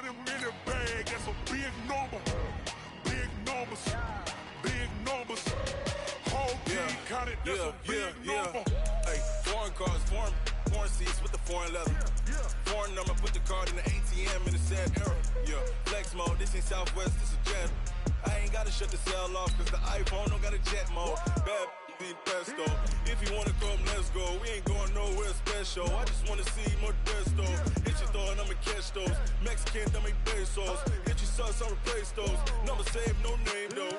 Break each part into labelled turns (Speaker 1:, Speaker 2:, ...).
Speaker 1: 100 minute bag, that's a big number. Big numbers, big numbers. Whole team counted, that's a big number.
Speaker 2: Hey, foreign cars, foreign seats with the foreign leather. Foreign number, put the card in the ATM in the sad era. Yeah, flex mode, this ain't Southwest, this is Jet. I ain't gotta shut the cell off, cause the iPhone don't got a jet mode. Bad be pesto. If you wanna come, let's go. We ain't going nowhere special. I just wanna see more desto. Hit your throw and I'ma catch those. Mexican, I make pesos. Hit your sauce, I'll replace those. Number save, no name though.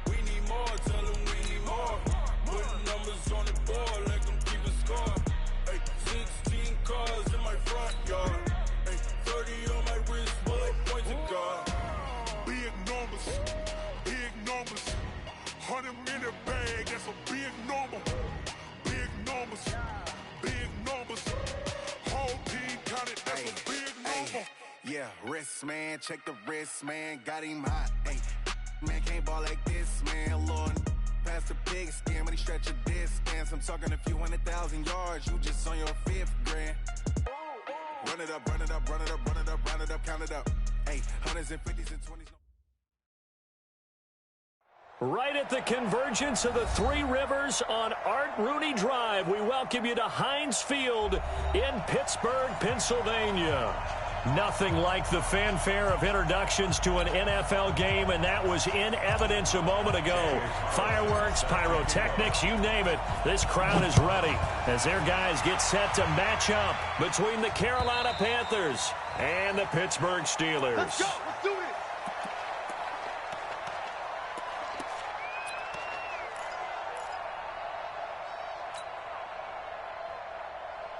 Speaker 2: We need more, tell them we need more. Putting numbers on the board, like them keep a score. Hey, 16 cars in my front yard. Hey, 30 on my wrist, bullet point to God.
Speaker 1: Big numbers, big numbers. 100 minute bag, that's a big number. Big numbers, big numbers. Whole team counted, that's a big number.
Speaker 2: Yeah, wrist man, check the wrist man, got him hot. Hey, man can't ball like this, man. Lord, past the big skin when he stretch a distance. I'm talking a few 100,000 yards, you just on your 5th grand. Run it up, run it up, run it up, run it up, run it up, count it up. Hey, hundreds and 50s and 20s.
Speaker 3: Right at the convergence of the Three Rivers on Art Rooney Drive, we welcome you to Heinz Field in Pittsburgh, Pennsylvania. Nothing like the fanfare of introductions to an NFL game, and that was in evidence a moment ago. Fireworks, pyrotechnics, you name it. This crowd is ready as their guys get set to match up between the Carolina Panthers and the Pittsburgh Steelers.
Speaker 4: Let's go. Let's do it.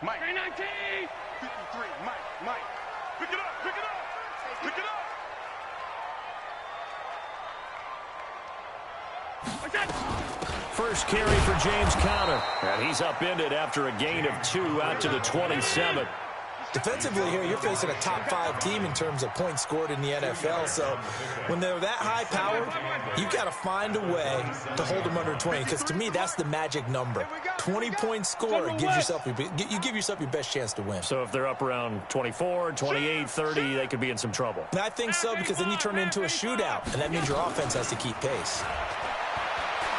Speaker 4: Mike. 19. 53. Mike. Pick it up. Pick it up. Pick it up. Like that.
Speaker 3: First carry for James Conner. And he's upended after a gain of 2 out to the 27.
Speaker 5: Defensively here, you're facing a top-5 team in terms of points scored in the NFL. So when they're that high-powered, you've got to find a way to hold them under 20. Because to me, that's the magic number. 20-point score gives yourself you give yourself your best chance to win.
Speaker 3: So if they're up around 24, 28, 30, they could be in some trouble.
Speaker 5: And I think so, because then you turn it into a shootout, and that means your offense has to keep pace.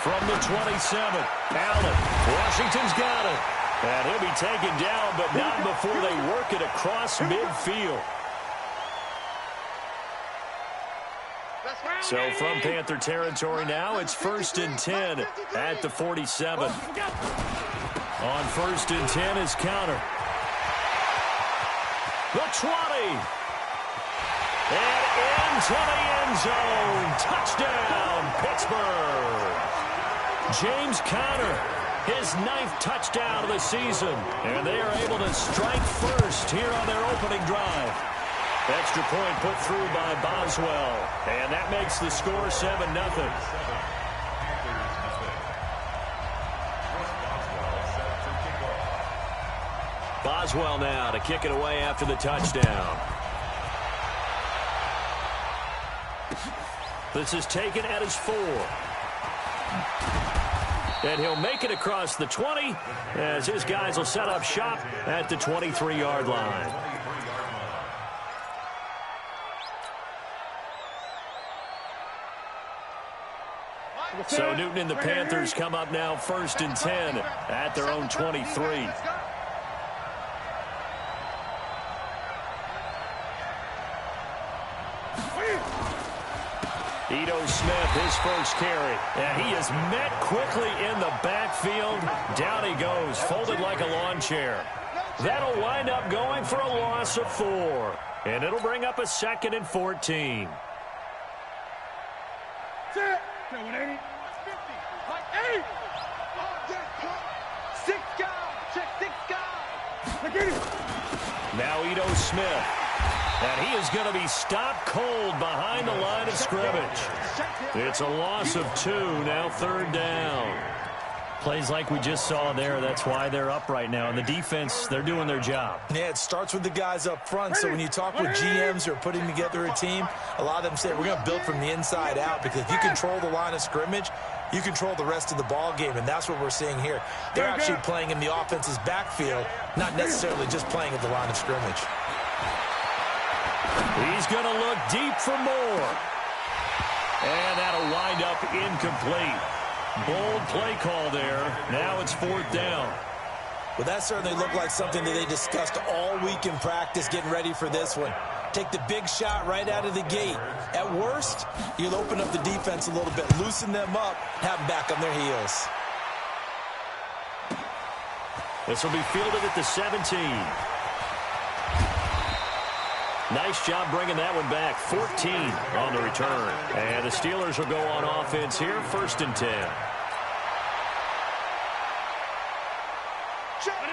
Speaker 3: From the 27, Allen. Washington's got it. And he'll be taken down, but not before they work it across midfield. So from Panther territory now, it's 1st and 10 at the 47. On 1st and 10 is Conner. The 20. And into the end zone. Touchdown, Pittsburgh. James Conner. His 9th touchdown of the season. And they are able to strike first here on their opening drive. Extra point put through by Boswell. And that makes the score 7-0. Boswell now to kick it away after the touchdown. This is taken at his 4. And he'll make it across the 20 as his guys will set up shop at the 23-yard line. So Newton and the Panthers come up now 1st and 10 at their own 23. Ito Smith, his first carry. And he is met quickly in the backfield. Down he goes, folded like a lawn chair. That'll wind up going for a loss of 4. And it'll bring up a 2nd and 14. Now Ito Smith. And he is going to be stopped cold behind the line of scrimmage. It's a loss of 2, now 3rd down. Plays like we just saw there, that's why they're up right now. And the defense, they're doing their job.
Speaker 5: Yeah, it starts with the guys up front. So when you talk with GMs who are putting together a team, a lot of them say we're going to build from the inside out, because if you control the line of scrimmage, you control the rest of the ball game, and that's what we're seeing here. They're actually playing in the offense's backfield, not necessarily just playing at the line of scrimmage.
Speaker 3: He's going to look deep for more. And that'll wind up incomplete. Bold play call there. Now it's 4th down.
Speaker 5: Well, that certainly looked like something that they discussed all week in practice getting ready for this one. Take the big shot right out of the gate. At worst, you'll open up the defense a little bit, loosen them up, have them back on their heels.
Speaker 3: This will be fielded at the 17. Nice job bringing that one back. 14 on the return. And the Steelers will go on offense here, 1st and 10.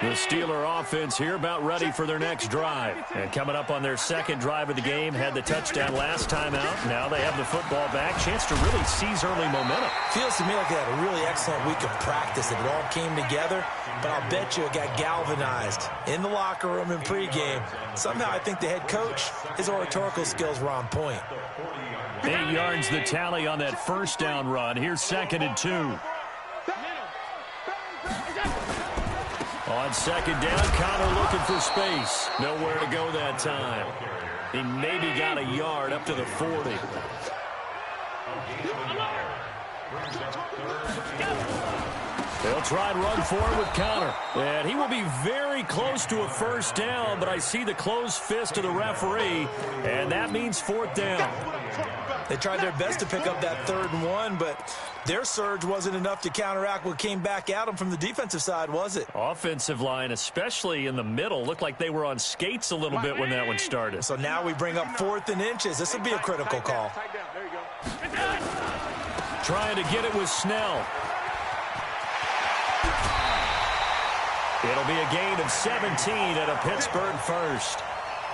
Speaker 3: The Steeler offense here about ready for their next drive. And coming up on their 2nd drive of the game, had the touchdown last time out. Now they have the football back. Chance to really seize early momentum.
Speaker 5: Feels to me like they had a really excellent week of practice. It all came together, but I'll bet you it got galvanized in the locker room in pregame. Somehow I think the head coach, his oratorical skills were on point.
Speaker 3: 8 yards the tally on that 1st down run. Here's 2nd and 2. On 2nd down, Connor looking for space. Nowhere to go that time. He maybe got a yard up to the 40. They'll try and run forward with Connor. And he will be very close to a 1st down, but I see the closed fist of the referee, and that means 4th down.
Speaker 5: They tried their best to pick up that 3rd and 1, but their surge wasn't enough to counteract what came back at them from the defensive side, was it?
Speaker 3: Offensive line, especially in the middle, looked like they were on skates a little bit when that one started.
Speaker 5: So now we bring up 4th and inches. This will be a critical call.
Speaker 3: Trying to get it with Snell. It'll be a gain of 17 at a Pittsburgh 1st.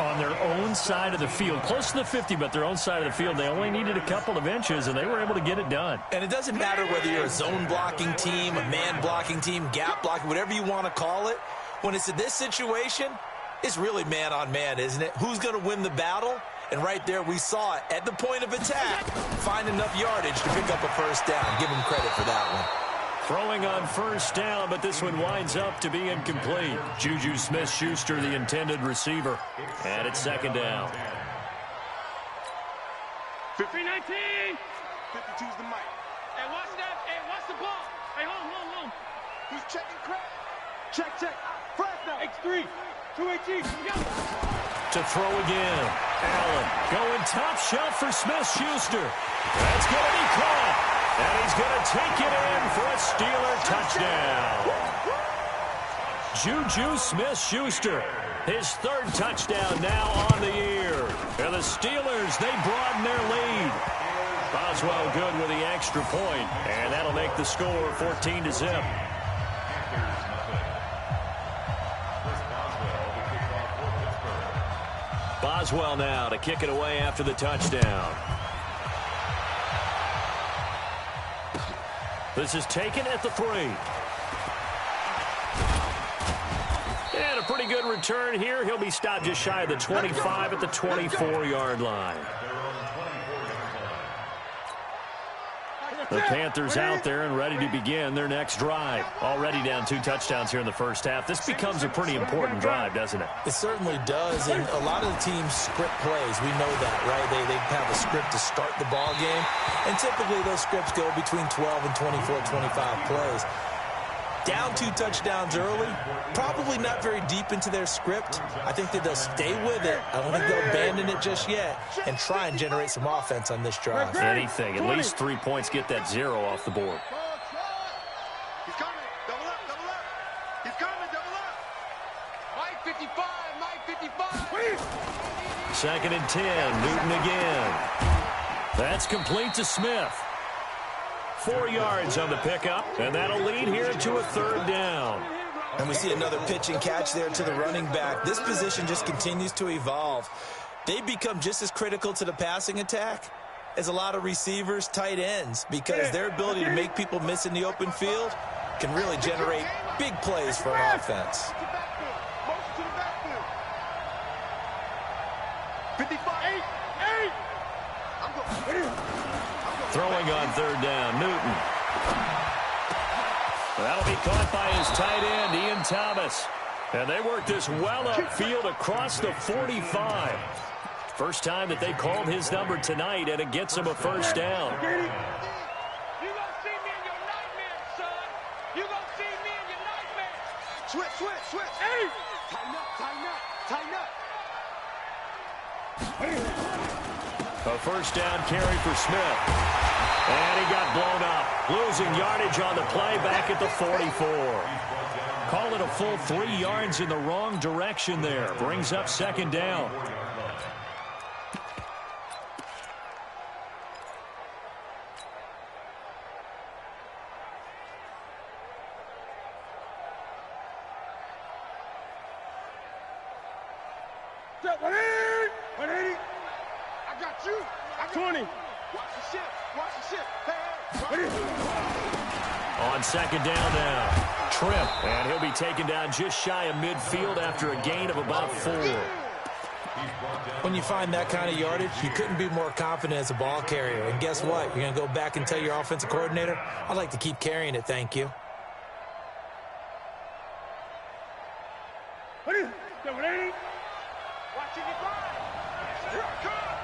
Speaker 3: On their own side of the field, close to the 50, but their own side of the field. They only needed a couple of inches, and they were able to get it done.
Speaker 5: And it doesn't matter whether you're a zone blocking team, a man blocking team, gap blocking, whatever you want to call it. When it's in this situation, it's really man on man, isn't it? Who's going to win the battle? And right there, we saw it at the point of attack. Find enough yardage to pick up a 1st down. Give him credit for that one.
Speaker 3: Throwing on 1st down, but this one winds up to be incomplete. Juju Smith-Schuster, the intended receiver. And it's 2nd down.
Speaker 4: 319. 52's the mic. Hey, watch that. Hey, watch the ball. Hey, hold. He's checking crap. Check. Fresno. X3. 218.
Speaker 3: To throw again. Allen going top shelf for Smith-Schuster. That's going to be caught. And he's going to take it in for a Steeler touchdown. Juju Smith-Schuster, his 3rd touchdown now on the year. And the Steelers, they broaden their lead. Boswell good with the extra point, and that'll make the score 14-0. Boswell now to kick it away after the touchdown. This is taken at the 3. And a pretty good return here. He'll be stopped just shy of the 25 at the 24-yard line. The Panthers out there and ready to begin their next drive. Already down 2 touchdowns here in the 1st half. This becomes a pretty important drive, doesn't it?
Speaker 5: It certainly does, and a lot of the teams script plays. We know that, right? They have a script to start the ball game, and typically those scripts go between 12 and 24, 25 plays. Down 2 touchdowns early, probably not very deep into their script. I think that they'll stay with it. I don't think they'll abandon it just yet and try and generate some offense on this drive.
Speaker 3: Anything. At least 3 points, get that 0 off the board.
Speaker 4: He's coming. Double up. He's coming. Double up. Mike 55. Mike 55.
Speaker 3: 2nd and 10. Newton again. That's complete to Smith. 4 yards on the pickup, and that'll lead here to a 3rd down.
Speaker 5: And we see another pitch and catch there to the running back. This position just continues to evolve. They become just as critical to the passing attack as a lot of receivers, tight ends, because their ability to make people miss in the open field can really generate big plays for an offense.
Speaker 4: 55. 8.
Speaker 3: Throwing on 3rd down, Newton. That'll be caught by his tight end, Ian Thomas. And they work this well upfield across the 45. First time that they called his number tonight, and it gets him a first down.
Speaker 4: You gonna see me in your nightmares, son. You gonna see me in your nightmares. Switch. Hey! Tighten up.
Speaker 3: A first down carry for Smith. And he got blown up. Losing yardage on the play back at the 44. Call it a full 3 yards in the wrong direction there. Brings up second down.
Speaker 4: Step 180. I got you. 20. Watch the ship. Hey.
Speaker 3: On second down now. Tripp, and he'll be taken down just shy of midfield after a gain of about 4.
Speaker 5: When you find that kind of yardage, you couldn't be more confident as a ball carrier. And guess what? You're going to go back and tell your offensive coordinator, I'd like to keep carrying it, thank you.
Speaker 4: Step 180. Watching it fly. Here I come.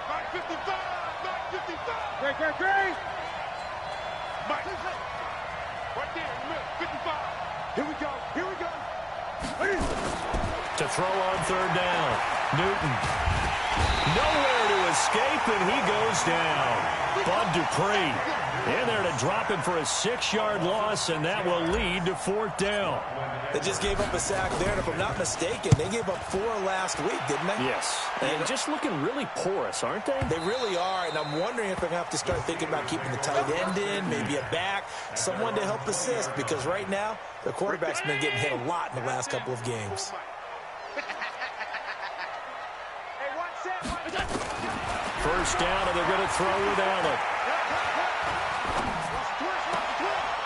Speaker 4: 955. Great. Mike. Right there in the middle. 55. Here we go.
Speaker 3: To throw on third down. Newton. Nowhere to escape, and he goes down. Bud Dupree in there to drop him for a 6-yard loss, and that will lead to fourth down.
Speaker 5: They just gave up a sack there, and if I'm not mistaken, they gave up 4 last week, didn't they?
Speaker 3: Yes. And just looking really porous, aren't they?
Speaker 5: They really are, and I'm wondering if they're going to have to start thinking about keeping the tight end in, maybe a back, someone to help assist, because right now, the quarterback's been getting hit a lot in the last couple of games.
Speaker 3: First down, and they're going to throw without it.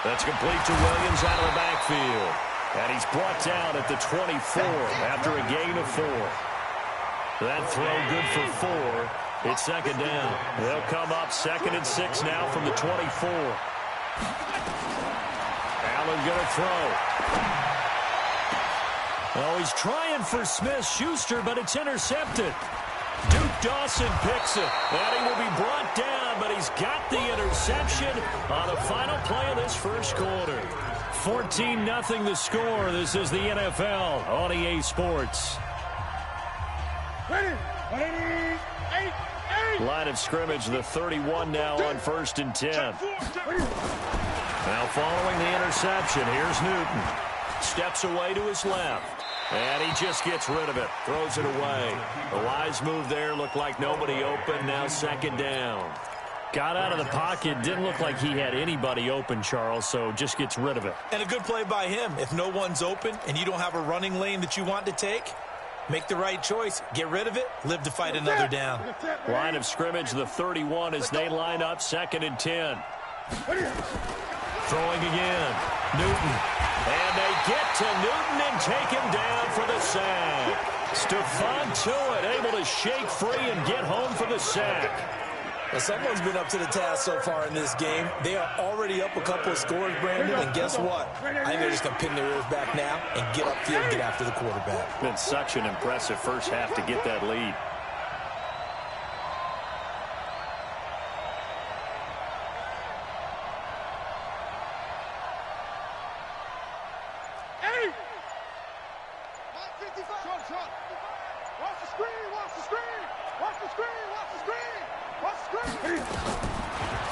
Speaker 3: That's complete to Williams out of the backfield. And he's brought down at the 24 after a gain of 4. That throw good for 4. It's second down. They'll come up 2nd and 6 now from the 24. Allen going to throw. Oh, he's trying for Smith-Schuster, but it's intercepted. Duke Dawson picks it, and he will be brought down, but he's got the interception on the final play of this first quarter. 14-0 the score. This is the NFL on EA Sports. Line of scrimmage, the 31 now on 1st and 10. Now following the interception, here's Newton. Steps away to his left. And he just gets rid of it. Throws it away. A wise move there. Looked like nobody open. Now second down. Got out of the pocket. Didn't look like he had anybody open, Charles, so just gets rid of it.
Speaker 5: And a good play by him. If no one's open and you don't have a running lane that you want to take, make the right choice. Get rid of it. Live to fight another down.
Speaker 3: Line of scrimmage, the 31 as they line up 2nd and 10. Throwing again. Newton. And they get to Newton and take him down for the sack. Stephon Tuitt able to shake free and get home for the sack.
Speaker 5: Well, someone's been up to the task so far in this game. They are already up a couple of scores, Brandon, and guess what? I think they're just going to pin their ears back now and get upfield and get after the quarterback.
Speaker 3: Been such an impressive first half to get that lead.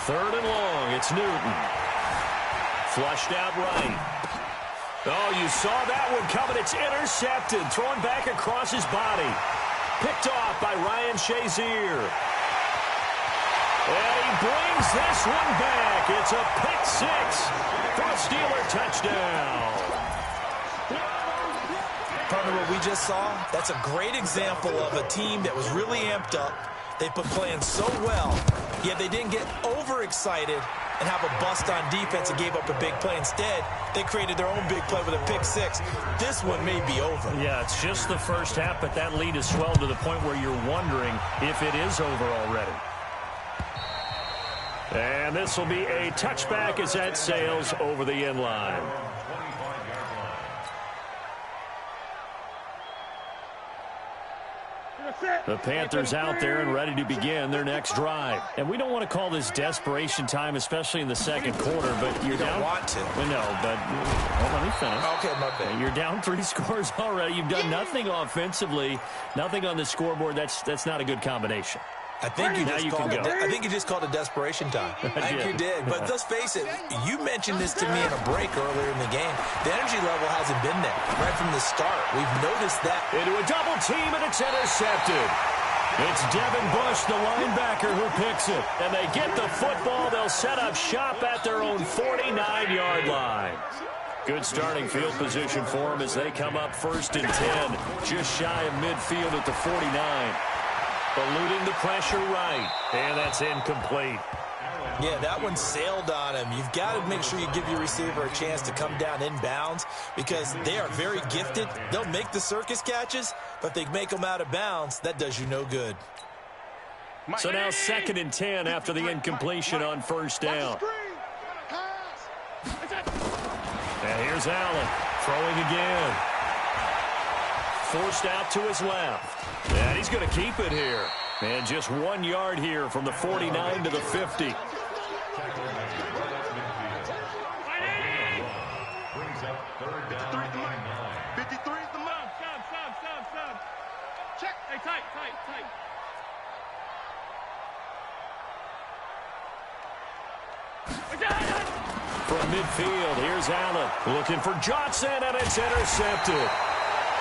Speaker 3: Third and long, it's Newton. Flushed out right. Oh, you saw that one coming. It's intercepted. Thrown back across his body. Picked off by Ryan Shazier. And he brings this one back. It's a pick 6 for a Steeler touchdown.
Speaker 5: Partner, what we just saw, that's a great example of a team that was really amped up. They've been playing so well, yet they didn't get overexcited and have a bust on defense and gave up a big play. Instead, they created their own big play with a pick 6. This one may be over.
Speaker 3: Yeah, it's just the first half, but that lead has swelled to the point where you're wondering if it is over already. And this will be a touchback as that sails over the end line. The Panthers out there and ready to begin their next drive. And we don't want to call this desperation time, especially in the second quarter, but you're down.
Speaker 5: You don't want to.
Speaker 3: Well, no, but let me finish.
Speaker 5: Okay, my bad.
Speaker 3: You're down 3 scores already. You've done nothing offensively, nothing on the scoreboard. That's not a good combination.
Speaker 5: I think you just called it desperation time. I think you did. But let's face it, you mentioned this to me in a break earlier in the game. The energy level hasn't been there right from the start. We've noticed that.
Speaker 3: Into a double team, and it's intercepted. It's Devin Bush, the linebacker, who picks it. And they get the football. They'll set up shop at their own 49-yard line. Good starting field position for them as they come up 1st and 10, just shy of midfield at the 49. Eluding the pressure right, and that's incomplete.
Speaker 5: Yeah, that one sailed on him. You've got to make sure you give your receiver a chance to come down inbounds because they are very gifted. They'll make the circus catches, but if they make them out of bounds, that does you no good.
Speaker 3: So now 2nd and 10 after the incompletion on 1st down. And here's Allen throwing again. Forced out to his left. And he's going to keep it here. And just 1 yard here from the 49 to the 50.
Speaker 4: Brings up 3rd down. 53 is the mark. Sub. Check. Hey, tight.
Speaker 3: From midfield, here's Allen looking for Johnson, and it's intercepted.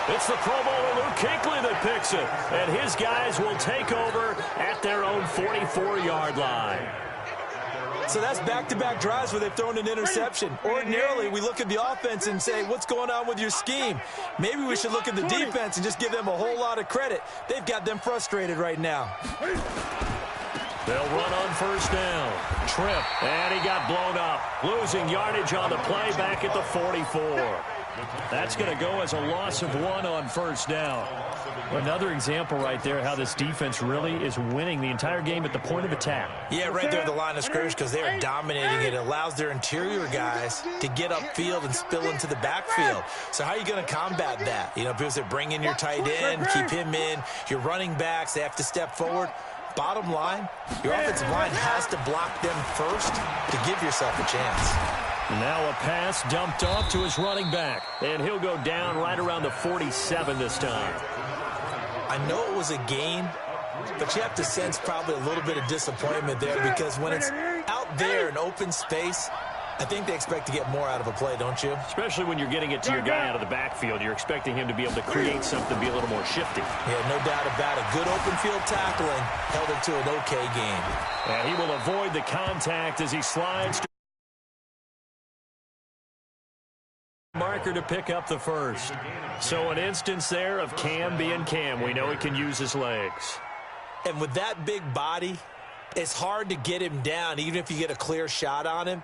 Speaker 3: It's the Pro Bowler Luke Kuechly that picks it, and his guys will take over at their own 44-yard line.
Speaker 5: So that's back-to-back drives where they've thrown an interception. Ordinarily, we look at the offense and say, what's going on with your scheme? Maybe we should look at the defense and just give them a whole lot of credit. They've got them frustrated right now.
Speaker 3: They'll run on 1st down. Trip, and he got blown up. Losing yardage on the play back at the 44. That's going to go as a loss of 1 on 1st down. Another example right there how this defense really is winning the entire game at the point of attack.
Speaker 5: Yeah, right there at the line of scrimmage because they are dominating it. It allows their interior guys to get upfield and spill into the backfield. So how are you going to combat that? You know, because they bring in your tight end, keep him in. Your running backs, they have to step forward. Bottom line, your offensive line has to block them first to give yourself a chance.
Speaker 3: Now a pass dumped off to his running back, and he'll go down right around the 47 this time.
Speaker 5: I know it was a gain, but you have to sense probably a little bit of disappointment there because when it's out there in open space, I think they expect to get more out of a play, don't you?
Speaker 3: Especially when you're getting it to your guy out of the backfield. You're expecting him to be able to create something, be a little more shifty.
Speaker 5: Yeah, no doubt about it. Good open field tackling held it to an okay game.
Speaker 3: And he will avoid the contact as he slides to marker to pick up the 1st. So an instance there of Cam being Cam. We know he can use his legs.
Speaker 5: And with that big body, it's hard to get him down, even if you get a clear shot on him.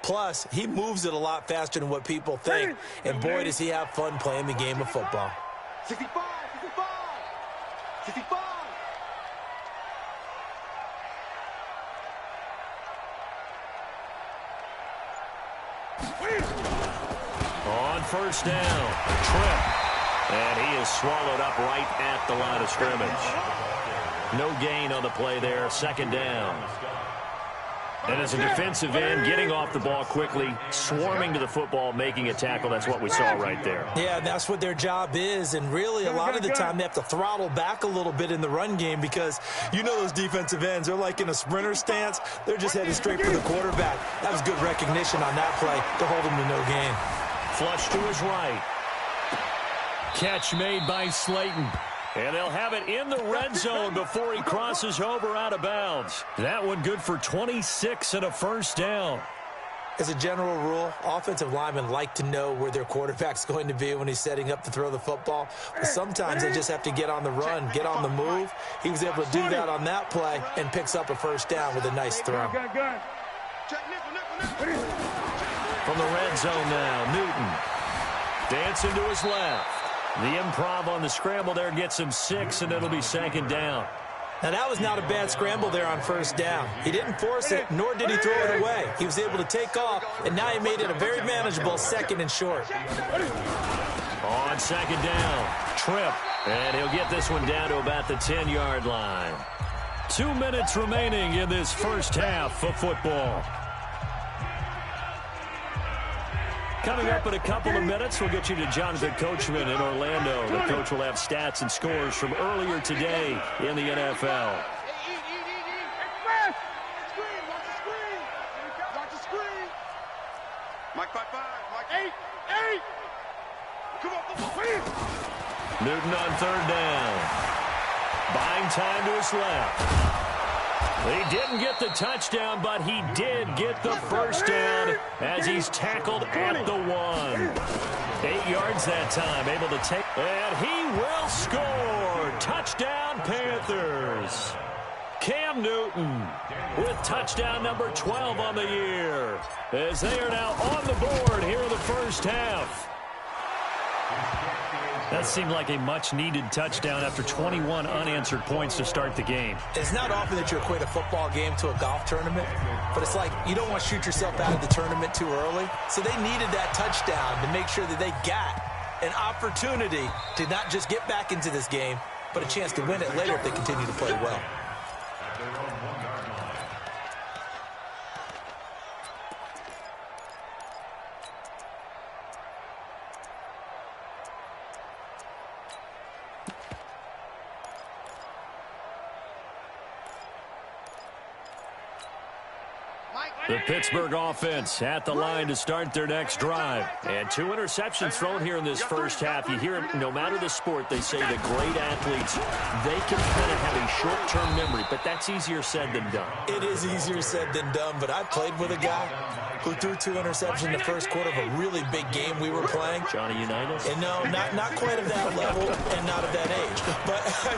Speaker 5: Plus, he moves it a lot faster than what people think. And boy, does he have fun playing the game of football.
Speaker 4: 65.
Speaker 3: On 1st down, Trip. And he is swallowed up right at the line of scrimmage. No gain on the play there, 2nd down. And as a defensive end, getting off the ball quickly, swarming to the football, making a tackle, that's what we saw right there.
Speaker 5: Yeah, that's what their job is, and really a lot of the time they have to throttle back a little bit in the run game because you know those defensive ends, they're like in a sprinter stance. They're just headed straight for the quarterback. That was good recognition on that play to hold him to no gain.
Speaker 3: Flush to his right. Catch made by Slayton. And they'll have it in the red zone before he crosses over out of bounds. That one good for 26 and a 1st down.
Speaker 5: As a general rule, offensive linemen like to know where their quarterback's going to be when he's setting up to throw the football. But sometimes they just have to get on the run, get on the move. He was able to do that on that play and picks up a 1st down with a nice throw.
Speaker 3: From the red zone now, Newton. Dancing to his left. The improv on the scramble there gets him 6, and it'll be 2nd down.
Speaker 5: Now, that was not a bad scramble there on 1st down. He didn't force it, nor did he throw it away. He was able to take off, and now he made it a very manageable 2nd and short.
Speaker 3: On second down, trip, and he'll get this one down to about the 10-yard line. 2 minutes remaining in this first half of football. Coming up in a couple of minutes, we'll get you to Jonathan Coachman in Orlando. The coach will have stats and scores from earlier today in the NFL.
Speaker 4: Mike 5-5. Mike 8. Come on.
Speaker 3: Newton on third down. Buying time to his left. He didn't get the touchdown, but he did get the first down as he's tackled at the 1. 8 yards that time, able to take. And he will score. Touchdown, Panthers. Cam Newton with touchdown number 12 on the year, as they are now on the board here in the first half. That seemed like a much-needed touchdown after 21 unanswered points to start the game.
Speaker 5: It's not often that you equate a football game to a golf tournament, but it's like you don't want to shoot yourself out of the tournament too early. So they needed that touchdown to make sure that they got an opportunity to not just get back into this game, but a chance to win it later if they continue to play well.
Speaker 3: The Pittsburgh offense at the line to start their next drive. And 2 interceptions thrown here in this first half. You hear it, no matter the sport, they say that great athletes, they can kind of have a short-term memory, but that's easier said than done.
Speaker 5: It is easier said than done, but I played with a guy who threw 2 interceptions in the first quarter of a really big game we were playing.
Speaker 3: Johnny Unitas?
Speaker 5: And no, not quite of that level and not of that age. But I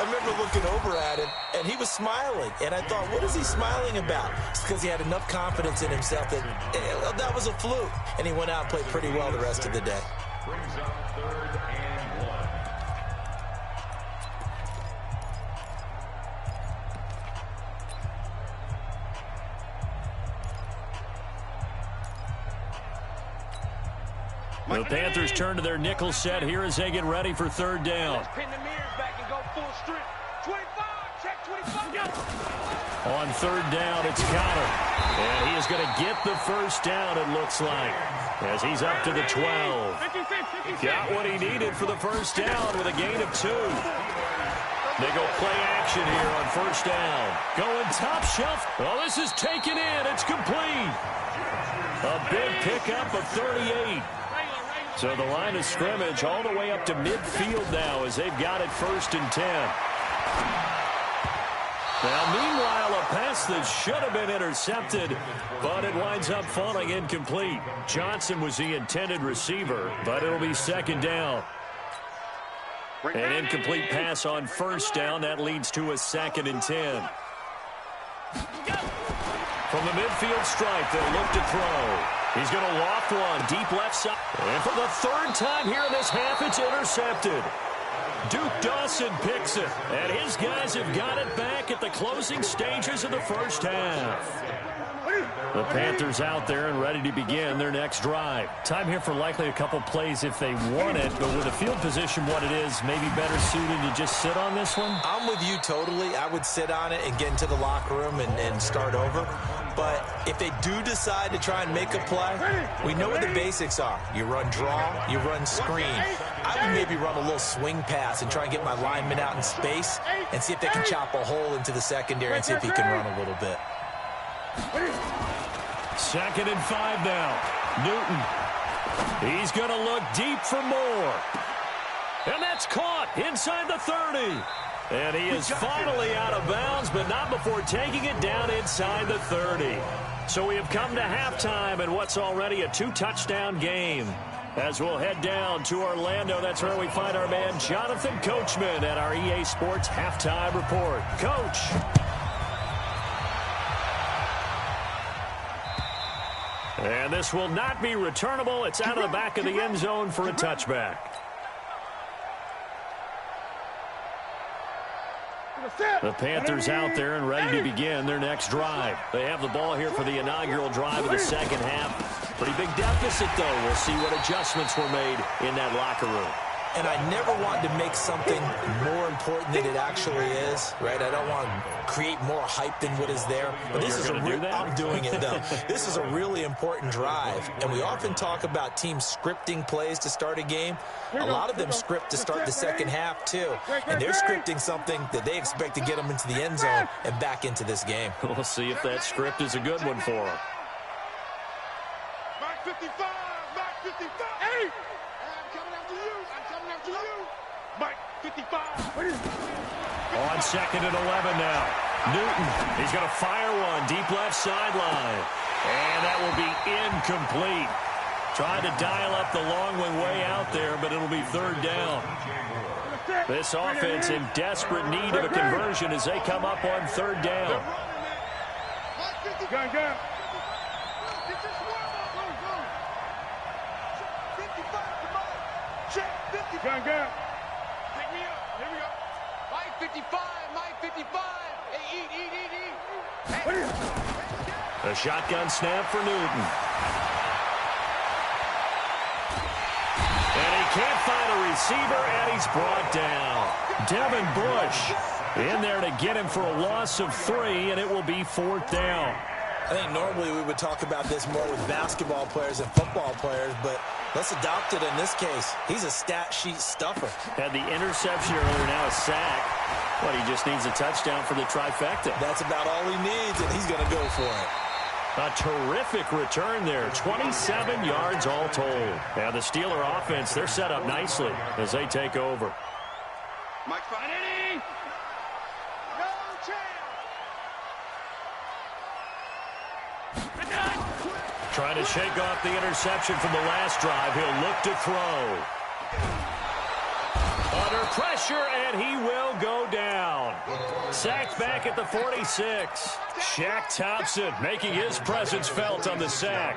Speaker 5: remember looking over at him, and he was smiling. And I thought, what is he smiling about? It's because he had enough confidence in himself that that was a fluke. And he went out and played pretty well the rest of the day.
Speaker 1: Brings up 3rd and 1.
Speaker 3: The Panthers turn to their nickel set here as they get ready for 3rd down.
Speaker 4: Let's pin the mirrors back and go full strength. 25, check 25, go.
Speaker 3: On 3rd down, it's Connor. And he is going to get the first down, it looks like, as he's up to the 12.
Speaker 4: 56.
Speaker 3: Got what he needed for the first down with a gain of 2. They go play action here on 1st down. Going top shelf. Well, this is taken in. It's complete. A big pickup of 38. So the line of scrimmage all the way up to midfield now as they've got it 1st and 10. Now, meanwhile, a pass that should have been intercepted, but it winds up falling incomplete. Johnson was the intended receiver, but it'll be 2nd down. An incomplete pass on 1st down. That leads to a 2nd and 10. From the midfield stripe, they'll look to throw. He's going to loft one deep left side. And for the 3rd time here in this half, it's intercepted. Duke Dawson picks it, and his guys have got it back at the closing stages of the first half. The Panthers out there and ready to begin their next drive. Time here for likely a couple plays if they want it, but with the field position what it is, maybe better suited to just sit on this one?
Speaker 5: I'm with you totally. I would sit on it and get into the locker room and start over. But if they do decide to try and make a play, we know what the basics are. You run draw, you run screen. I would maybe run a little swing pass and try and get my lineman out in space and see if they can chop a hole into the secondary and see if he can run a little bit.
Speaker 3: 2nd and 5 now. Newton. He's going to look deep for more. And that's caught inside the 30. And he is finally out of bounds, but not before taking it down inside the 30. So we have come to halftime in what's already a 2-touchdown game. As we'll head down to Orlando, that's where we find our man Jonathan Coachman at our EA Sports Halftime Report. Coach. And this will not be returnable. It's out of the back of the end zone for a touchback. The Panthers out there and ready to begin their next drive. They have the ball here for the inaugural drive of the second half. Pretty big deficit, though. We'll see what adjustments were made in that locker room.
Speaker 5: And I never want to make something more important than it actually is, right? I don't want to create more hype than what is there. But this is I'm doing it, though. This is a really important drive. And we often talk about teams scripting plays to start a game. A lot of them script to start the second half, too. And they're scripting something that they expect to get them into the end zone and back into this game.
Speaker 3: We'll see if that script is a good one for them.
Speaker 4: Mark 55, Mark 55. Hey! I'm coming after you. I'm coming after you. Mike 55.
Speaker 3: On 2nd and 11 now. Newton, he's going to fire one deep left sideline. And that will be incomplete. Trying to dial up the long way out there, but it'll be 3rd down. This offense in desperate need of a conversion as they come up on 3rd down.
Speaker 4: Go. Go. Take me up. Here we go. Mike 55. Mike 55. Hey, eat. Hey.
Speaker 3: A shotgun snap for Newton. And he can't find a receiver, and he's brought down. Devin Bush in there to get him for a loss of 3, and it will be 4th down.
Speaker 5: I think normally we would talk about this more with basketball players and football players, but let's adopt it in this case. He's a stat sheet stuffer.
Speaker 3: Had the interception earlier, now a sack. But he just needs a touchdown for the trifecta.
Speaker 5: That's about all he needs, and he's going to go for it.
Speaker 3: A terrific return there. 27 yards all told. Now the Steeler offense, they're set up nicely as they take over.
Speaker 4: Mike Finetti. No chance.
Speaker 3: Trying to shake off the interception from the last drive. He'll look to throw. Under pressure, and he will go down. Sacked back at the 46. Shaq Thompson making his presence felt on the sack.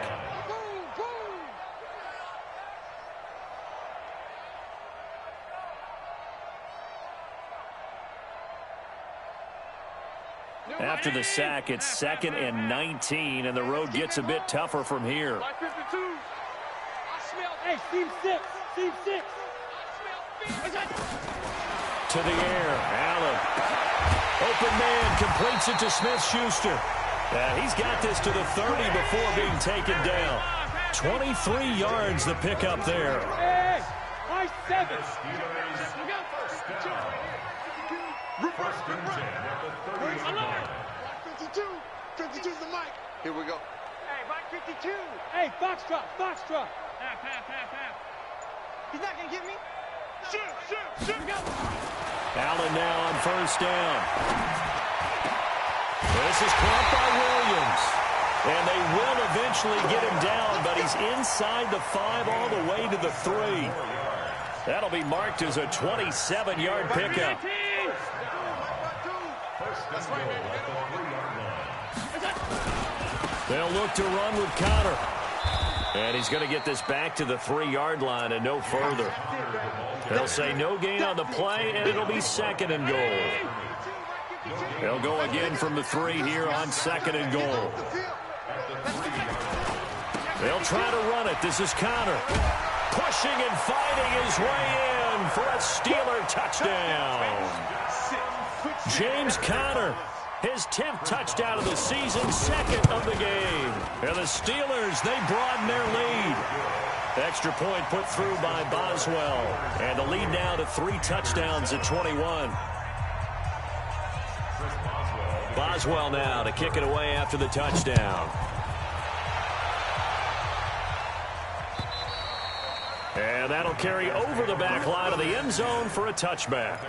Speaker 3: After the sack, it's 2nd and 19, and the road gets a bit tougher from here.
Speaker 4: Hey, team 6. Team 6.
Speaker 3: To the air, Allen. Open man completes it to Smith-Schuster. He's got this to the 30 before being taken down. 23 yards the pickup there.
Speaker 4: Hey, my 7. Alert! 52's the mic. Here we go. Hey, Mike 52. Hey, Foxtrot. Half. He's not going to get me. Shoot. Go.
Speaker 3: Allen now on 1st down. This is caught by Williams. And they will eventually get him down, but he's inside the 5 all the way to the 3. That'll be marked as a 27-yard pickup. They'll look to run with Connor. And he's going to get this back to the 3-yard line and no further. They'll say no gain on the play, and it'll be 2nd and goal. They'll go again from the 3 here on 2nd and goal. They'll try to run it. This is Connor. Pushing and fighting his way in for a Steeler touchdown. James Conner, his 10th touchdown of the season, 2nd of the game. And the Steelers, they broaden their lead. Extra point put through by Boswell. And the lead now to 3 touchdowns at 21. Boswell now to kick it away after the touchdown. And that'll carry over the back line of the end zone for a touchback.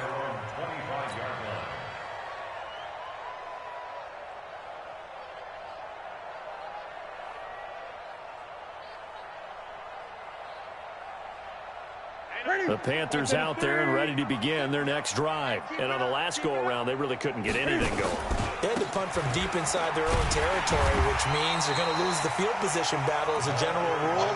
Speaker 3: The Panthers out there and ready to begin their next drive. And on the last go-around, they really couldn't get anything going.
Speaker 5: They had to punt from deep inside their own territory, which means they're going to lose the field position battle as a general rule.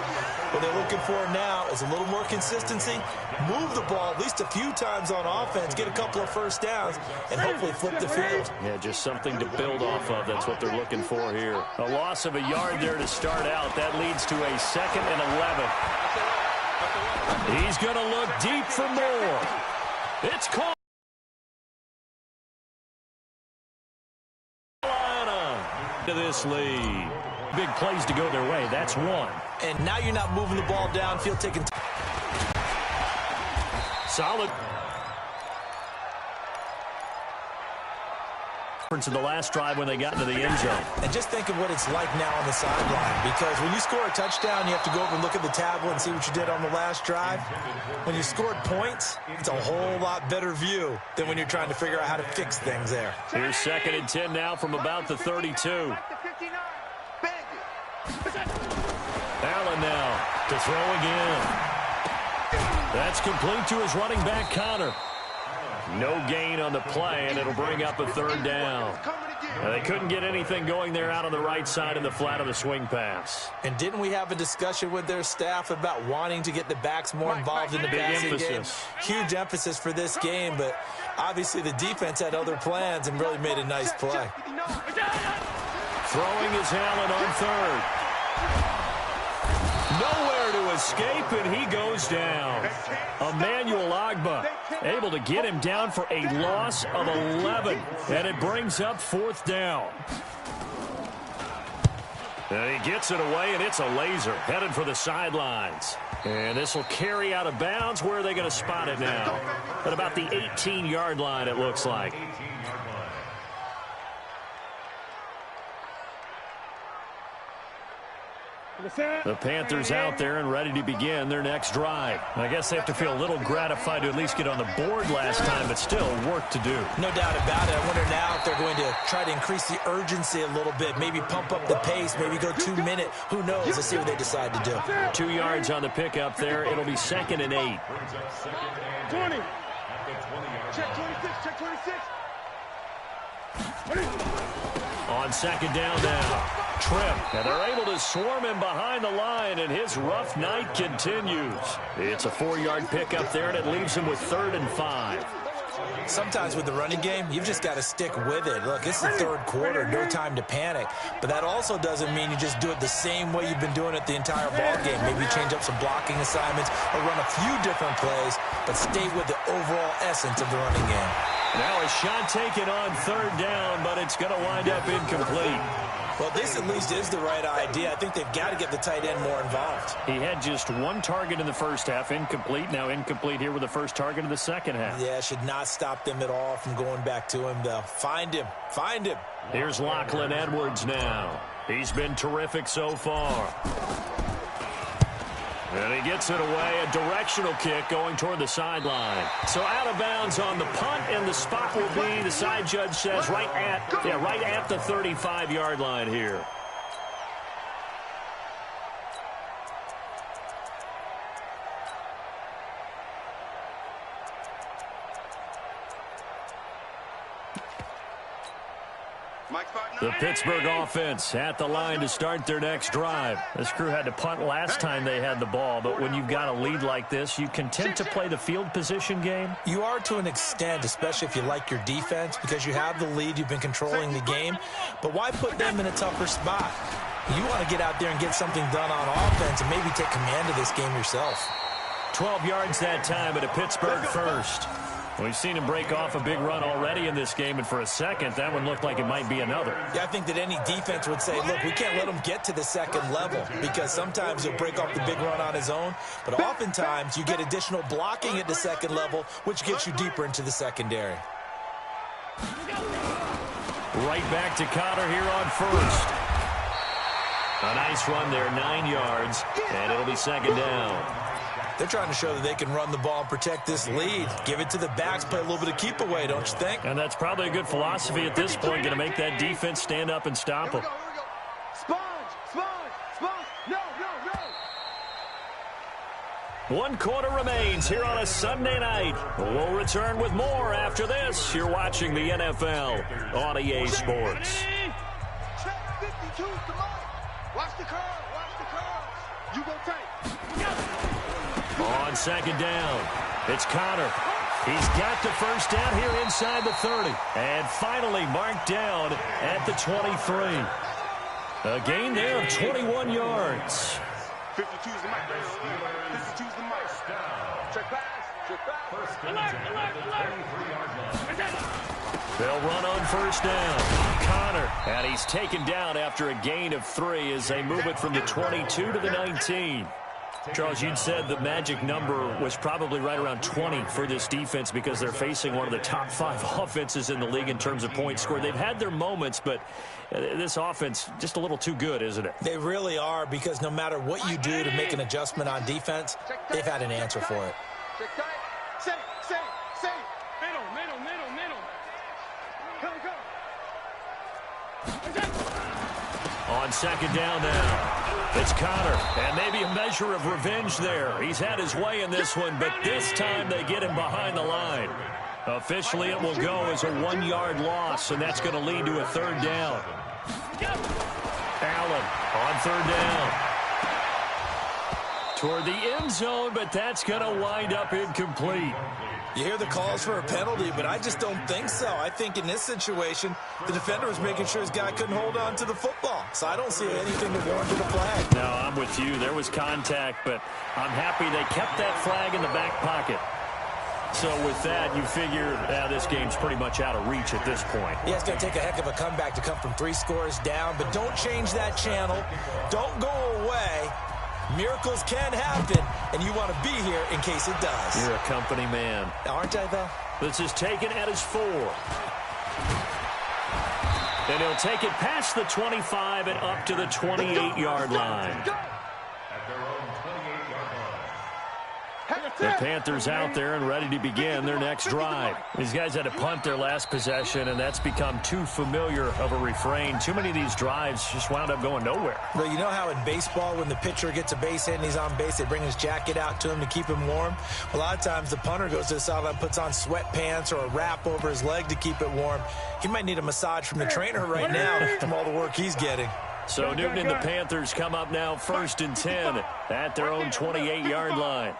Speaker 5: What they're looking for now is a little more consistency, move the ball at least a few times on offense, get a couple of first downs, and hopefully flip the field.
Speaker 3: Yeah, just something to build off of. That's what they're looking for here. A loss of a yard there to start out. That leads to a 2nd and 11. He's going to look deep for more. It's caught. To this lead. Big plays to go their way. That's one.
Speaker 5: And now you're not moving the ball downfield, taking
Speaker 3: solid. In the last drive when they got into the end zone.
Speaker 5: And just think of what it's like now on the sideline, because when you score a touchdown, you have to go over and look at the tablet and see what you did on the last drive. When you scored points, it's a whole lot better view than when you're trying to figure out how to fix things there.
Speaker 3: Here's 2nd and 10 now from about the 32. Allen now to throw again. That's complete to his running back, Connor. No gain on the play, and it'll bring up a 3rd down. They couldn't get anything going there out on the right side in the flat of the swing pass.
Speaker 5: And didn't we have a discussion with their staff about wanting to get the backs more involved in the passing game? Huge emphasis for this game, but obviously the defense had other plans and really made a nice play.
Speaker 3: Throwing is Allen on 3rd. Nowhere to escape, and he goes down. Emmanuel Ogbah able to get him down for a loss of 11, and it brings up 4th down. And he gets it away, and it's a laser headed for the sidelines. And this will carry out of bounds. Where are they going to spot it now? At about the 18-yard line, it looks like. The Panthers out there and ready to begin their next drive. I guess they have to feel a little gratified to at least get on the board last time, but still work to do.
Speaker 5: No doubt about it. I wonder now if they're going to try to increase the urgency a little bit, maybe pump up the pace, maybe go 2-minute. Who knows? Let's see what they decide to do.
Speaker 3: 2 yards on the pickup there. It'll be 2nd and 8.
Speaker 4: 20. Check 26. Check 26.
Speaker 3: On 2nd down now. Tripp, and they're able to swarm him behind the line, and his rough night continues. It's a 4-yard pickup there, and it leaves him with 3rd and 5.
Speaker 5: Sometimes with the running game, you've just got to stick with it. Look, it's the 3rd quarter, no time to panic. But that also doesn't mean you just do it the same way you've been doing it the entire ball game. Maybe change up some blocking assignments or run a few different plays, but stay with the overall essence of the running game.
Speaker 3: Now a shot taken on 3rd down, but it's going to wind up incomplete.
Speaker 5: Well, this at least is the right idea. I think they've got to get the tight end more involved.
Speaker 3: He had just 1 target in the first half, incomplete. Now incomplete here with the first target of the second half.
Speaker 5: Yeah, should not stop them at all from going back to him, though. Find him. Find him.
Speaker 3: Here's Lachlan Edwards now. He's been terrific so far. And he gets it away, a directional kick going toward the sideline. So out of bounds on the punt, and the spot will be, the side judge says, right at the 35-yard line here. The Pittsburgh offense at the line to start their next drive. This crew had to punt last time they had the ball, but when you've got a lead like this, you content to play the field position game?
Speaker 5: You are to an extent, especially if you like your defense, because you have the lead, you've been controlling the game. But why put them in a tougher spot? You want to get out there and get something done on offense and maybe take command of this game yourself.
Speaker 3: 12 yards that time, but a Pittsburgh first. We've seen him break off a big run already in this game, and for a second, that one looked like it might be another.
Speaker 5: Yeah, I think that any defense would say, look, we can't let him get to the second level, because sometimes he'll break off the big run on his own, but oftentimes you get additional blocking at the second level, which gets you deeper into the secondary.
Speaker 3: Right back to Connor here on first. A nice run there, 9 yards, and it'll be 2nd down.
Speaker 5: They're trying to show that they can run the ball and protect this lead. Give it to the backs, play a little bit of keep away, don't you think?
Speaker 3: And that's probably a good philosophy at this point, going to make that defense stand up and stop them.
Speaker 4: Sponge, sponge, sponge. No.
Speaker 3: 1 quarter remains here on a Sunday night. We'll return with more after this. You're watching the NFL on EA Sports.
Speaker 4: Check 52 to Mike. Watch the curve. Watch the curve. You go tight.
Speaker 3: On second down, it's Connor. He's got the first down here inside the 30. And finally marked down at the 23. A gain there of 21 yards.
Speaker 4: 52's the mic. 52's the mic. Check pass. Check pass. Alert.
Speaker 3: They'll run on first down. Connor. And he's taken down after a gain of 3 as they move it from the 22 to the 19. Charles, you'd said the magic number was probably right around 20 for this defense because they're facing one of the top 5 offenses in the league in terms of points scored. They've had their moments, but this offense just a little too good, isn't it?
Speaker 5: They really are, because no matter what you do to make an adjustment on defense, they've had an answer for it.
Speaker 4: Say. Middle. Come.
Speaker 3: On second down now. It's Connor, and maybe a measure of revenge there. He's had his way in this one, but this time they get him behind the line. Officially, it will go as a 1-yard loss, and that's going to lead to a third down. Allen on third down. Toward the end zone, but that's going to wind up incomplete.
Speaker 5: You hear the calls for a penalty, but I just don't think so. I think in this situation, the defender was making sure his guy couldn't hold on to the football. So I don't see anything that warranted a flag.
Speaker 3: No, I'm with you. There was contact, but I'm happy they kept that flag in the back pocket. So with that, you figure this game's pretty much out of reach at this point.
Speaker 5: Yeah, it's going to take a heck of a comeback to come from 3 scores down, but don't change that channel. Don't go away. Miracles can happen, and you want to be here in case it does.
Speaker 3: You're a company man.
Speaker 5: Aren't I, though?
Speaker 3: This is taken at his 4. And he'll take it past the 25 and up to the 28-yard line. The Panthers out there and ready to begin their next drive. These guys had to punt their last possession, and that's become too familiar of a refrain. Too many of these drives just wound up going nowhere.
Speaker 5: Well, you know how in baseball, when the pitcher gets a base hit and he's on base, they bring his jacket out to him to keep him warm? A lot of times the punter goes to the sideline, puts on sweatpants or a wrap over his leg to keep it warm. He might need a massage from the trainer right now from all the work he's getting.
Speaker 3: So Newton and the Panthers come up now 1st and 10 at their own 28-yard line.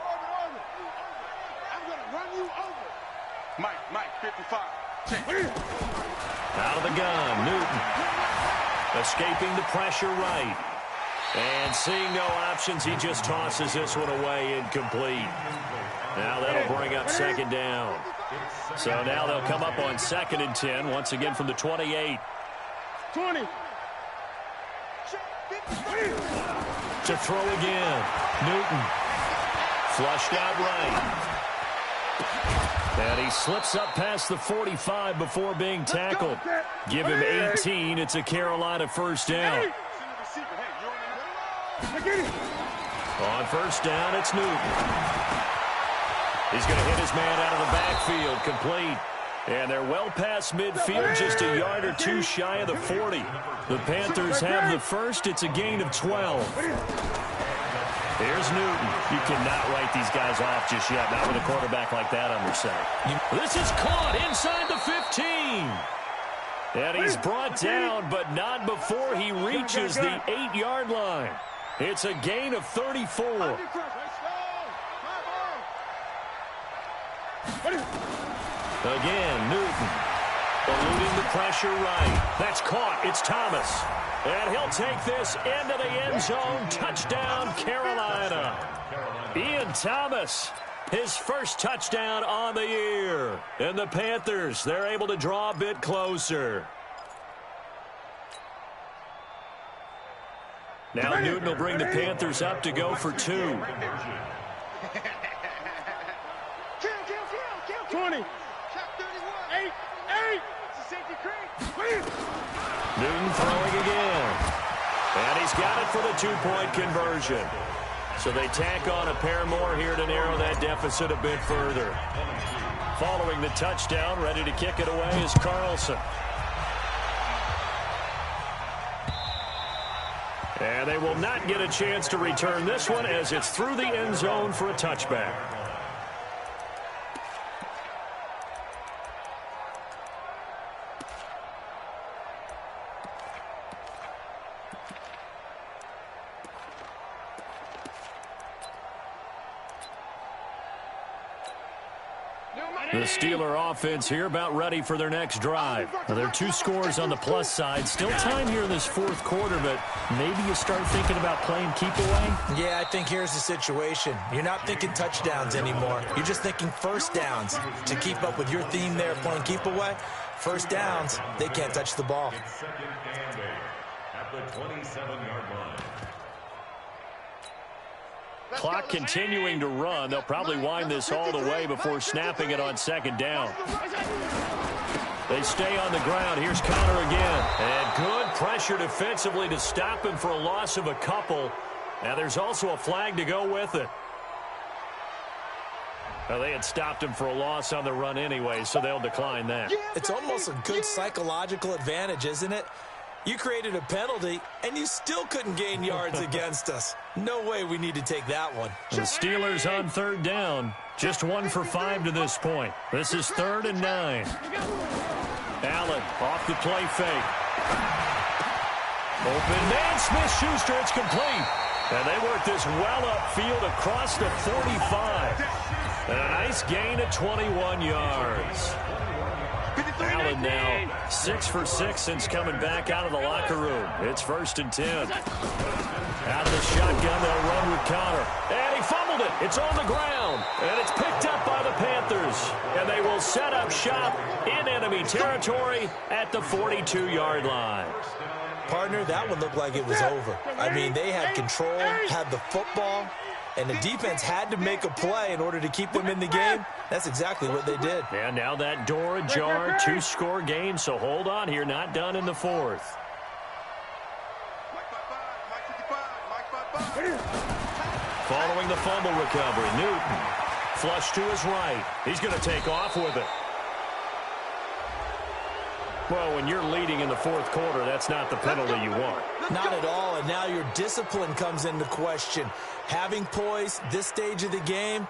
Speaker 4: Mike, 55.
Speaker 3: Out of the gun, Newton. Escaping the pressure right. And seeing no options, he just tosses this one away, incomplete. Now that'll bring up second down. So now they'll come up on 2nd and 10, once again from the 28.
Speaker 4: 20.
Speaker 3: To throw again. Newton. Flushed out right. And he slips up past the 45 before being tackled. Give him 18. It's a Carolina first down. On first down, it's Newton. He's going to hit his man out of the backfield, complete. And they're well past midfield, just a yard or 2 shy of the 40. The Panthers have the first. It's a gain of 12. Here's Newton. You cannot write these guys off just yet, not with a quarterback like that under center. This is caught inside the 15. And he's brought down, but not before he reaches the 8-yard line. It's a gain of 34. Again, Newton eluding the pressure right. That's caught. It's Thomas. And he'll take this into the end zone. Touchdown, Carolina. Ian Thomas, his first touchdown on the year. And the Panthers, they're able to draw a bit closer. Now Newton will bring the Panthers up to go for 2.
Speaker 4: 20. 8.
Speaker 3: Newton throwing again. And he's got it for the 2-point conversion. So they tack on a pair more here to narrow that deficit a bit further. Following the touchdown, ready to kick it away is Carlson. And they will not get a chance to return this one as it's through the end zone for a touchback. The Steeler offense here about ready for their next drive. Now, there are 2 scores on the plus side. Still time here in this fourth quarter, but maybe you start thinking about playing keep away?
Speaker 5: Yeah, I think here's the situation. You're not thinking touchdowns anymore. You're just thinking first downs. To keep up with your theme there, playing keep away, first downs, they can't touch the ball.
Speaker 6: Second and 8 at the 27-yard line.
Speaker 3: Clock continuing to run. They'll probably wind this all the way before snapping it on second down. They stay on the ground. Here's Connor again. And good pressure defensively to stop him for a loss of a couple. Now there's also a flag to go with it. Now, they had stopped him for a loss on the run anyway, so they'll decline that.
Speaker 5: It's almost a good psychological advantage, isn't it? You created a penalty, and you still couldn't gain yards against us. No way we need to take that one.
Speaker 3: The Steelers on third down. Just 1 for 5 to this point. This is 3rd and 9. Allen off the play fake. Open man, Smith-Schuster, it's complete. And they work this well upfield across the 45. And a nice gain of 21 yards. Allen now 6 for 6 since coming back out of the locker room. It's 1st and 10. Out of the shotgun, they'll run with Connor. And he fumbled it. It's on the ground. And it's picked up by the Panthers. And they will set up shop in enemy territory at the 42-yard line.
Speaker 5: Partner, that one looked like it was over. I mean, they had control, had the football, and the defense had to make a play in order to keep them in the game. That's exactly what they did.
Speaker 3: And now that door ajar, 2-score game, so hold on here, not done in the 4th. Following the fumble recovery, Newton flush to his right. He's going to take off with it. Well, when you're leading in the 4th quarter, that's not the penalty you want.
Speaker 5: Not at all, and now your discipline comes into question. Having poise this stage of the game,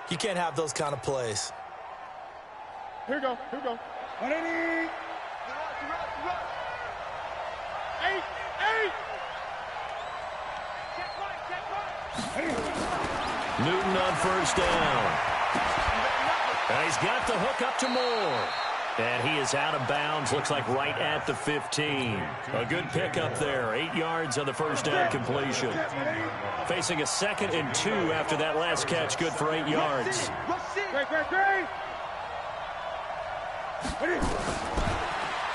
Speaker 5: you can't have those kind of plays.
Speaker 4: Here we go. 180. 8.
Speaker 3: Newton on 1st down. And he's got the hook up to Moore. And he is out of bounds, looks like right at the 15. A good pickup there, 8 yards on the 1st down completion. Facing a 2nd and 2 after that last catch, good for 8 yards.
Speaker 4: Great.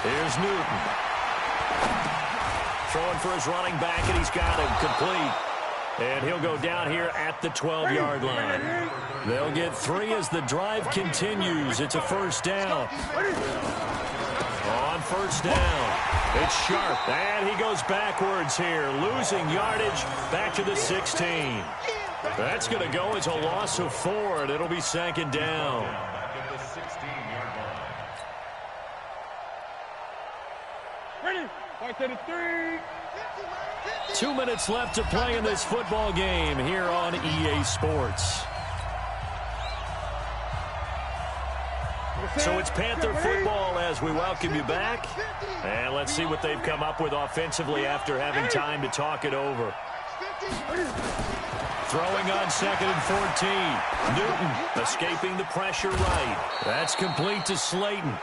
Speaker 3: Here's Newton. Throwing for his running back, and he's got him complete. And he'll go down here at the 12-yard line. They'll get 3 as the drive continues. It's a 1st down. On 1st down, it's Sharp. And he goes backwards here, losing yardage back to the 16. That's going to go as a loss of 4, and it'll be 2nd down. 2 minutes left to play in this football game here on EA Sports. So it's Panther football as we welcome you back. And let's see what they've come up with offensively after having time to talk it over. Throwing on 2nd and 14. Newton escaping the pressure right. That's complete to Slayton.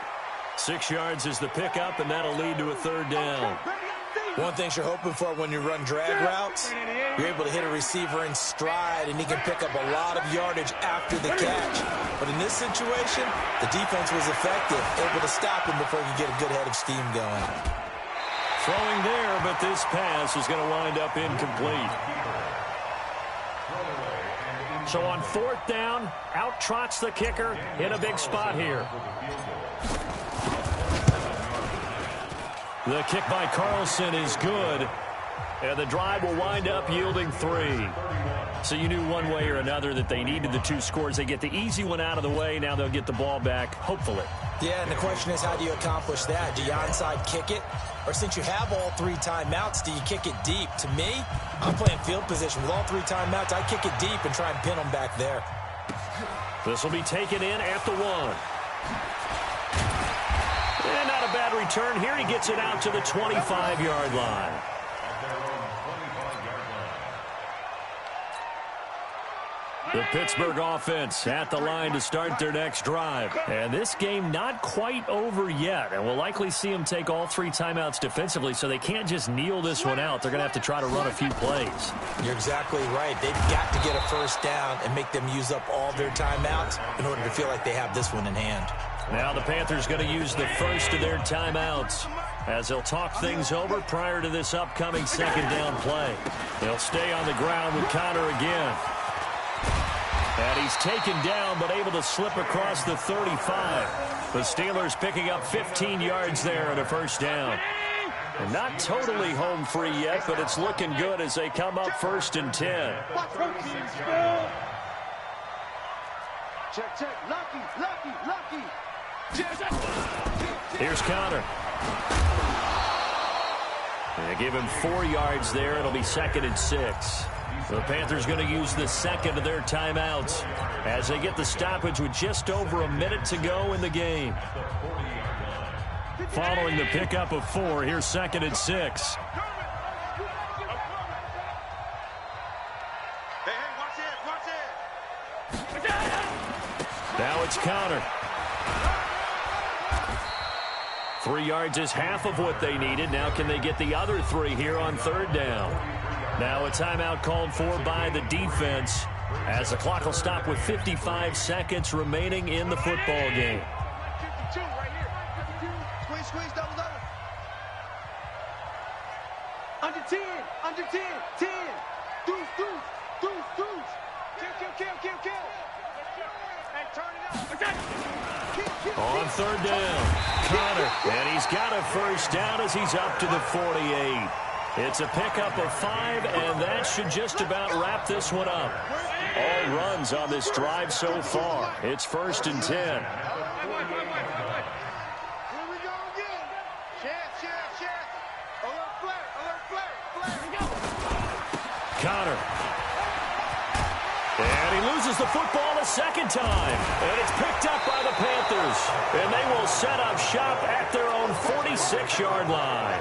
Speaker 3: 6 yards is the pickup, and that'll lead to a 3rd down.
Speaker 5: One thing you're hoping for when you run drag routes, you're able to hit a receiver in stride, and he can pick up a lot of yardage after the catch. But in this situation, the defense was effective, able to stop him before he could get a good head of steam going.
Speaker 3: Throwing there, but this pass is going to wind up incomplete. So on 4th down, out trots the kicker in a big spot here. The kick by Carlson is good. And the drive will wind up yielding 3. So you knew one way or another that they needed the 2 scores. They get the easy one out of the way. Now they'll get the ball back, hopefully.
Speaker 5: Yeah, and the question is, how do you accomplish that? Do you onside kick it? Or since you have all 3 timeouts, do you kick it deep? To me, I'm playing field position. With all 3 timeouts, I kick it deep and try and pin them back there.
Speaker 3: This will be taken in at the 1. And not a bad return here. He gets it out to the 25-yard line. The Pittsburgh offense at the line to start their next drive. And this game not quite over yet. And we'll likely see them take all 3 timeouts defensively, so they can't just kneel this one out. They're going to have to try to run a few plays.
Speaker 5: You're exactly right. They've got to get a first down and make them use up all their timeouts in order to feel like they have this one in hand.
Speaker 3: Now the Panthers going to use the first of their timeouts as they'll talk things over prior to this upcoming second down play. They'll stay on the ground with Connor again. And he's taken down but able to slip across the 35. The Steelers picking up 15 yards there and a first down. And not totally home free yet, but it's looking good as they come up 1st and 10.
Speaker 4: Check. Lucky.
Speaker 3: Here's Connor. They give him 4 yards there. It'll be 2nd and 6. The Panthers going to use the second of their timeouts as they get the stoppage with just over a minute to go in the game. Following the pickup of 4, here's 2nd and 6. Now it's Connor. 3 yards is half of what they needed. Now can they get the other 3 here on 3rd down? Now a timeout called for by the defense as the clock will stop with 55 seconds remaining in the football game.
Speaker 4: 52 right here. 52. Squeeze, double. Under 10. 10. Deuce. Kill. And turn it up.
Speaker 3: On 3rd down, Connor, and he's got a first down as he's up to the 48. It's a pickup of 5, and that should just about wrap this one up. All runs on this drive so far. It's 1st and 10.
Speaker 4: Here we go again. Chance. Alert flare.
Speaker 3: Connor. And he loses the football a second time. And it's picked up by the Panthers. And they will set up shop at their own 46-yard line.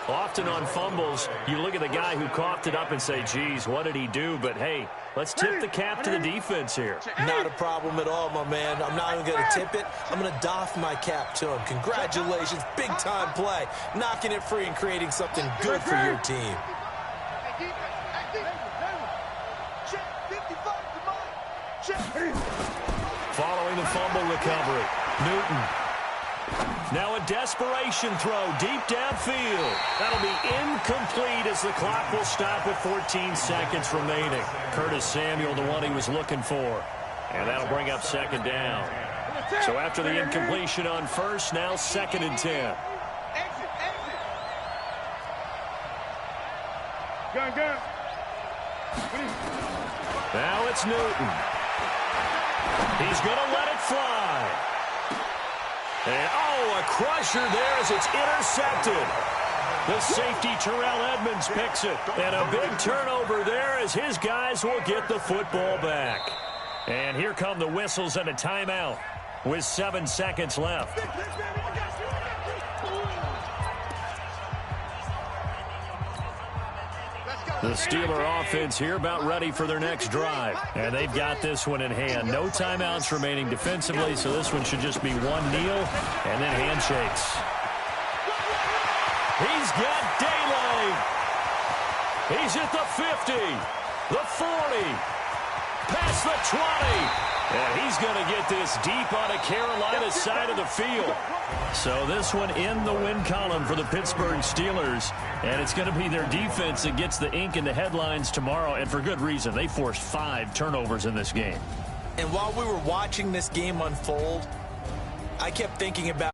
Speaker 3: Often on fumbles, you look at the guy who coughed it up and say, geez, what did he do? But, hey, let's tip the cap to the defense here.
Speaker 5: Not a problem at all, my man. I'm not even going to tip it. I'm going to doff my cap to him. Congratulations. Big-time play. Knocking it free and creating something good for your team.
Speaker 3: Following the fumble recovery, Newton. Now a desperation throw deep downfield. That'll be incomplete as the clock will stop with 14 seconds remaining. Curtis Samuel, the one he was looking for. And that'll bring up 2nd down. So after the incompletion on 1st, now 2nd and 10.
Speaker 4: Go.
Speaker 3: Now it's Newton. He's going to let it fly. And, a crusher there as it's intercepted. The safety, Terrell Edmonds, picks it. And a big turnover there as his guys will get the football back. And here come the whistles and a timeout with 7 seconds left. The Steeler offense here about ready for their next drive. And they've got this one in hand. No timeouts remaining defensively, so this one should just be one kneel and then handshakes. He's got daylight. He's at the 50, the 40, past the 20. And he's going to get this deep on a Carolina side of the field. So this one in the win column for the Pittsburgh Steelers. And it's going to be their defense that gets the ink in the headlines tomorrow. And for good reason. They forced 5 turnovers in this game.
Speaker 5: And while we were watching this game unfold, I kept thinking about